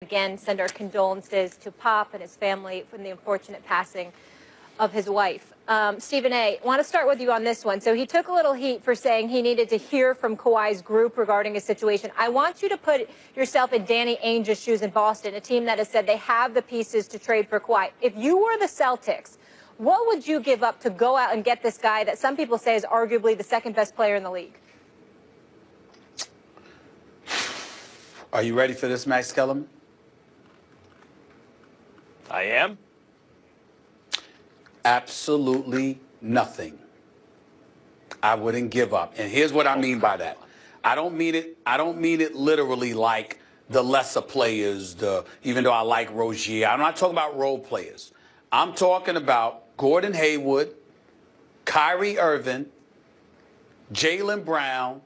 again send our condolences to Pop and his family from the unfortunate passing of his wife. Stephen A., I want to start with you on this one. So he took a little heat for saying he needed to hear from Kawhi's group regarding his situation. I want you to put yourself in Danny Ainge's shoes in Boston, a team that has said they have the pieces to trade for Kawhi. If you were the Celtics, what would you give up to go out and get this guy that some people say is arguably the second best player in the league? Are you ready for this, Max Kellerman? I am. Absolutely nothing. I wouldn't give up. And here's what I mean by that. I don't mean it literally like the lesser players, even though I like Rozier. I'm not talking about role players. I'm talking about Gordon Hayward, Kyrie Irving, Jaylen Brown,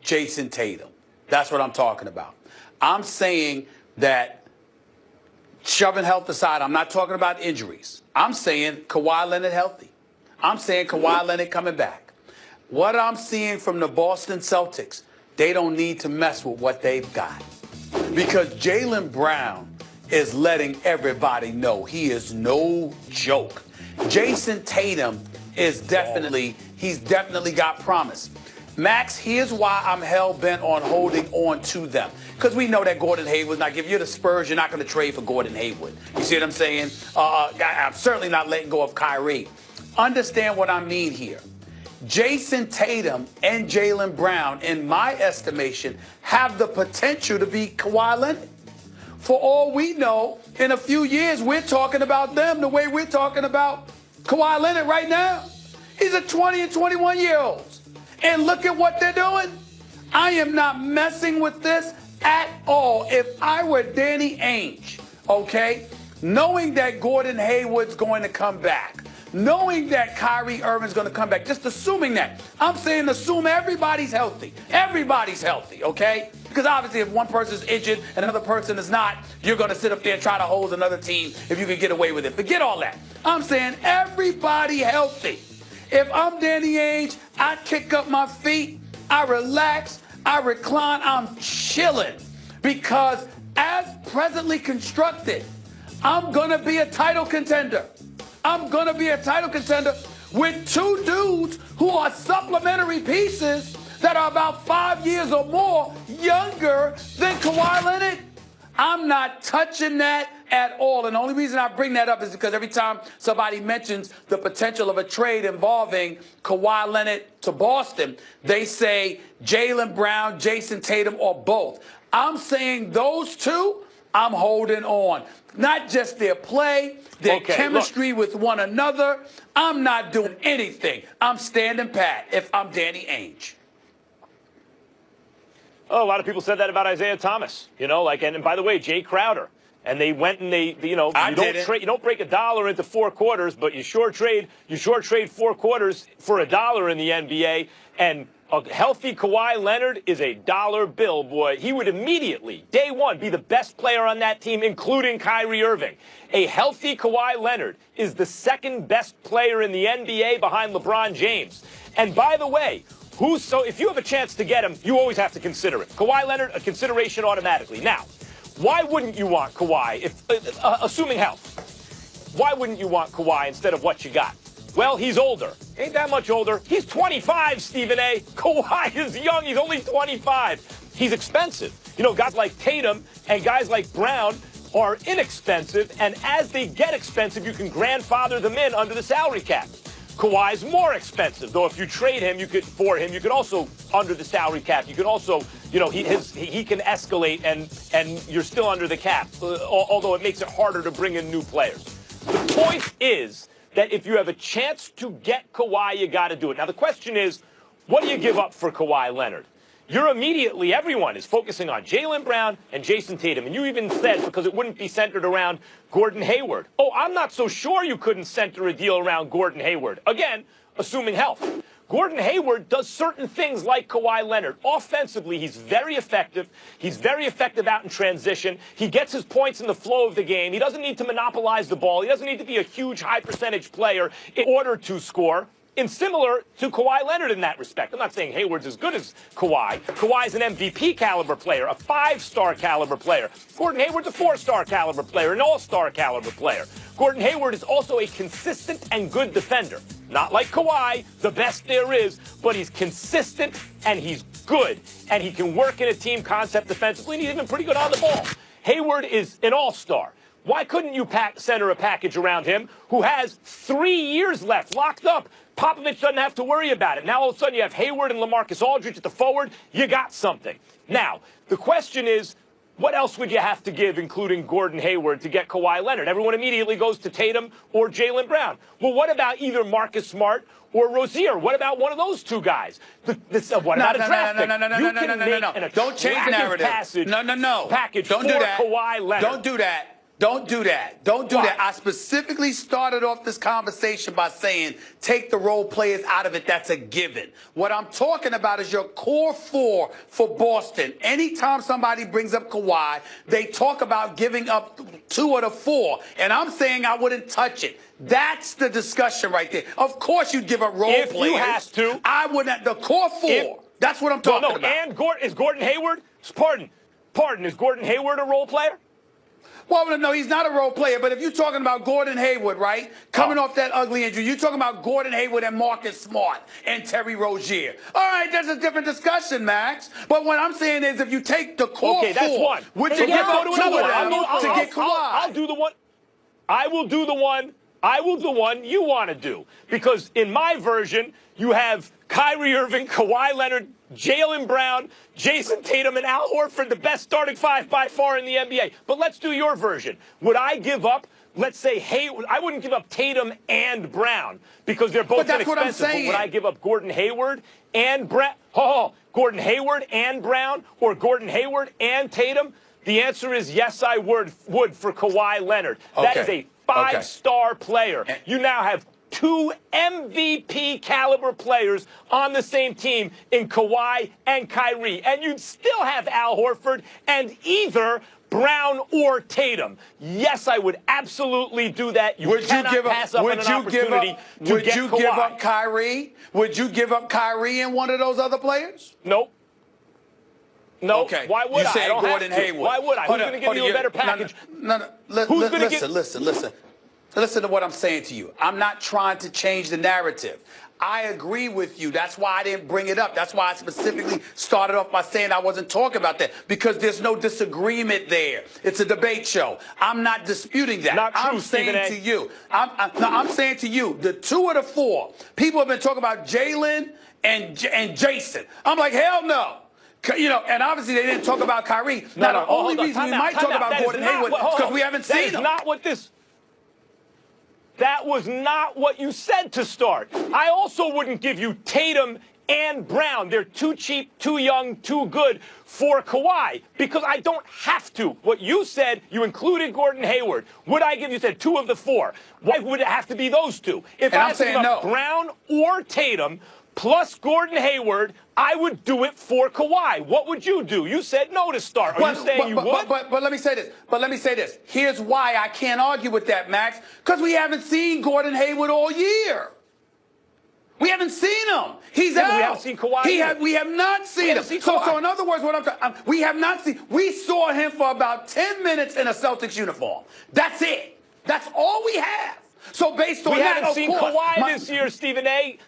Jason Tatum. That's what I'm talking about. I'm saying that, shoving health aside, I'm not talking about injuries. I'm saying Kawhi Leonard healthy. I'm saying Kawhi Leonard coming back. What I'm seeing from the Boston Celtics, they don't need to mess with what they've got. Because Jaylen Brown is letting everybody know he is no joke. Jason Tatum is he's definitely got promise. Max, here's why I'm hell-bent on holding on to them. Because we know that Gordon Hayward's not giving you the Spurs. You're not going to trade for Gordon Hayward. You see what I'm saying? I'm certainly not letting go of Kyrie. Understand what I mean here. Jason Tatum and Jaylen Brown, in my estimation, have the potential to be Kawhi Leonard. For all we know, in a few years, we're talking about them the way we're talking about Kawhi Leonard right now. He's a 20 and 21-year-old. And look at what they're doing. I am not messing with this at all. If I were Danny Ainge, okay, knowing that Gordon Hayward's going to come back, knowing that Kyrie Irving's going to come back, just assuming that. I'm saying assume everybody's healthy. Everybody's healthy, okay? Because obviously if one person's injured and another person is not, you're going to sit up there and try to hold another team if you can get away with it. Forget all that. I'm saying everybody healthy. If I'm Danny Ainge, I kick up my feet, I relax, I recline, I'm chilling. Because as presently constructed, I'm going to be a title contender. I'm going to be a title contender with two dudes who are supplementary pieces that are about 5 years or more younger than Kawhi Leonard. I'm not touching that at all. And the only reason I bring that up is because every time somebody mentions the potential of a trade involving Kawhi Leonard to Boston, they say Jaylen Brown, Jason Tatum, or both. I'm saying those two, I'm holding on. Not just their play, their chemistry with one another. I'm not doing anything. I'm standing pat if I'm Danny Ainge. Oh, a lot of people said that about Isaiah Thomas, and by the way, Jay Crowder. And they went and you don't break $1 into 4 quarters, but you sure trade 4 quarters for $1 in the NBA. And a healthy Kawhi Leonard is a dollar bill, boy. He would immediately, day one, be the best player on that team, including Kyrie Irving. A healthy Kawhi Leonard is the second best player in the NBA behind LeBron James. And by the way, so if you have a chance to get him, you always have to consider it. Kawhi Leonard, a consideration automatically. Now, why wouldn't you want Kawhi, assuming health? Why wouldn't you want Kawhi instead of what you got? Well, he's older. Ain't that much older. He's 25, Stephen A. Kawhi is young. He's only 25. He's expensive. Guys like Tatum and guys like Brown are inexpensive, and as they get expensive, you can grandfather them in under the salary cap. Kawhi's more expensive, though if you trade him, you could also, under the salary cap, you could also, he can escalate and you're still under the cap, although it makes it harder to bring in new players. The point is that if you have a chance to get Kawhi, you got to do it. Now, the question is, what do you give up for Kawhi Leonard? Everyone is focusing on Jaylen Brown and Jason Tatum. And you even said, because it wouldn't be centered around Gordon Hayward. Oh, I'm not so sure you couldn't center a deal around Gordon Hayward. Again, assuming health. Gordon Hayward does certain things like Kawhi Leonard. Offensively, he's very effective. He's very effective out in transition. He gets his points in the flow of the game. He doesn't need to monopolize the ball. He doesn't need to be a huge high percentage player in order to score. similar to Kawhi Leonard in that respect. I'm not saying Hayward's as good as Kawhi. Kawhi's an MVP caliber player, a 5-star caliber player. Gordon Hayward's a 4-star caliber player, an all-star caliber player. Gordon Hayward is also a consistent and good defender. Not like Kawhi, the best there is, but he's consistent and he's good. And he can work in a team concept defensively, and he's even pretty good on the ball. Hayward is an all-star. Why couldn't you center a package around him who has 3 years left, locked up? Popovich doesn't have to worry about it. Now all of a sudden you have Hayward and LaMarcus Aldridge at the forward. You got something. Now, the question is, what else would you have to give, including Gordon Hayward, to get Kawhi Leonard? Everyone immediately goes to Tatum or Jaylen Brown. Well, what about either Marcus Smart or Rozier? What about one of those two guys? What about a draft pick? No. Don't change narrative. Package Don't for do that. Kawhi Leonard. Don't do that. Don't do that. Don't do that. I specifically started off this conversation by saying take the role players out of it. That's a given. What I'm talking about is your core 4 for Boston. Anytime somebody brings up Kawhi, they talk about giving up 2 of the 4. And I'm saying I wouldn't touch it. That's the discussion right there. Of course you'd give up role players. If you have to. I wouldn't. The core 4. That's what I'm talking about. And is Gordon Hayward? Pardon. Is Gordon Hayward a role player? Well, no, he's not a role player. But if you're talking about Gordon Hayward, right, coming off that ugly injury, you're talking about Gordon Hayward and Marcus Smart and Terry Rozier. All right, that's a different discussion, Max. But what I'm saying is if you take the core 4, that's one. Would you give up 2 of them to get Kawhi? I'll do the one. I will do the one you want to do. Because in my version, you have Kyrie Irving, Kawhi Leonard, Jaylen Brown, Jason Tatum, and Al Horford, the best starting 5 by far in the NBA. But let's do your version. Would I give up, let's say, Hayward? I wouldn't give up Tatum and Brown because they're both inexpensive. What I'm saying. But would I give up Gordon Hayward and Brown? Gordon Hayward and Brown or Gordon Hayward and Tatum? The answer is yes, I would for Kawhi Leonard. That is a 5-star player. You now have 2 MVP caliber players on the same team in Kawhi and Kyrie. And you'd still have Al Horford and either Brown or Tatum. Yes, I would absolutely do that. Would you give up Kyrie? Would you give up Kyrie and one of those other players? Nope. No. Okay. Why would I? You say Gordon Hayward. Why would I? Who's going to give you a better package? No. Listen to what I'm saying to you. I'm not trying to change the narrative. I agree with you. That's why I didn't bring it up. That's why I specifically started off by saying I wasn't talking about that, because there's no disagreement there. It's a debate show. I'm not disputing that. Not true, I'm saying to you. I'm saying to you, the 2 of the 4, people have been talking about Jaylen and Jason. I'm like, hell no. You know, and obviously they didn't talk about Kyrie. Now, the only reason we might talk about Gordon Hayward is because we haven't seen him. That was not what you said to start. I also wouldn't give you Tatum and Brown. They're too cheap, too young, too good for Kawhi because I don't have to. What you said, you included Gordon Hayward. Would I give you said 2 of the 4? Why would it have to be those 2? If I had Brown or Tatum plus Gordon Hayward, I would do it for Kawhi. What would you do? You said no to start. Are you saying you would? But let me say this. Here's why I can't argue with that, Max. Because we haven't seen Gordon Hayward all year. We haven't seen him. He's out. We haven't seen Kawhi. We have not seen him. So in other words, we have not seen. We saw him for about 10 minutes in a Celtics uniform. That's it. That's all we have. So based on that, we haven't seen Kawhi this year, Stephen A.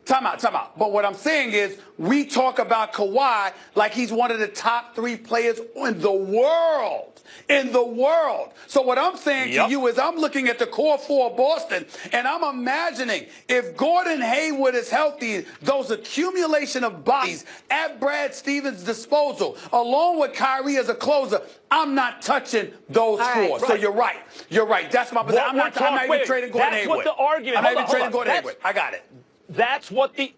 Time out. But what I'm saying is we talk about Kawhi like he's one of the top 3 players in the world. So what I'm saying to you is I'm looking at the core 4 of Boston, and I'm imagining if Gordon Hayward is healthy, those accumulation of bodies at Brad Stevens' disposal, along with Kyrie as a closer, I'm not touching those 4. So you're right. That's my position. I'm not even trading Gordon Hayward. That's what the argument. I'm not even trading Gordon Hayward. I got it. That's what the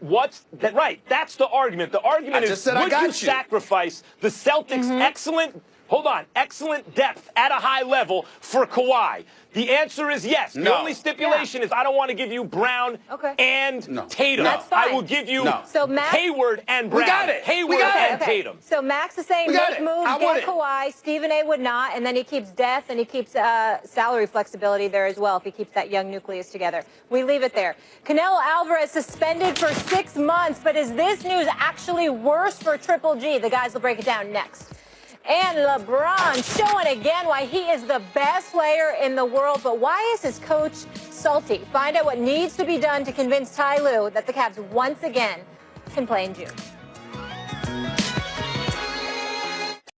That's the argument. The argument is would you sacrifice the Celtics' excellent Hold on. Excellent depth at a high level for Kawhi. The answer is yes. The only stipulation is I don't want to give you Brown and Tatum. That's fine. I will give you Hayward and Brown. We got it. Hayward and Tatum. So Max is saying make moves, get Kawhi. Stephen A. would not, and then he keeps depth and he keeps salary flexibility there as well if he keeps that young nucleus together. We leave it there. Canelo Alvarez suspended for 6 months, but is this news actually worse for Triple G? The guys will break it down next. And LeBron showing again why he is the best player in the world. But why is his coach salty? Find out what needs to be done to convince Ty Lue that the Cavs once again can play in June.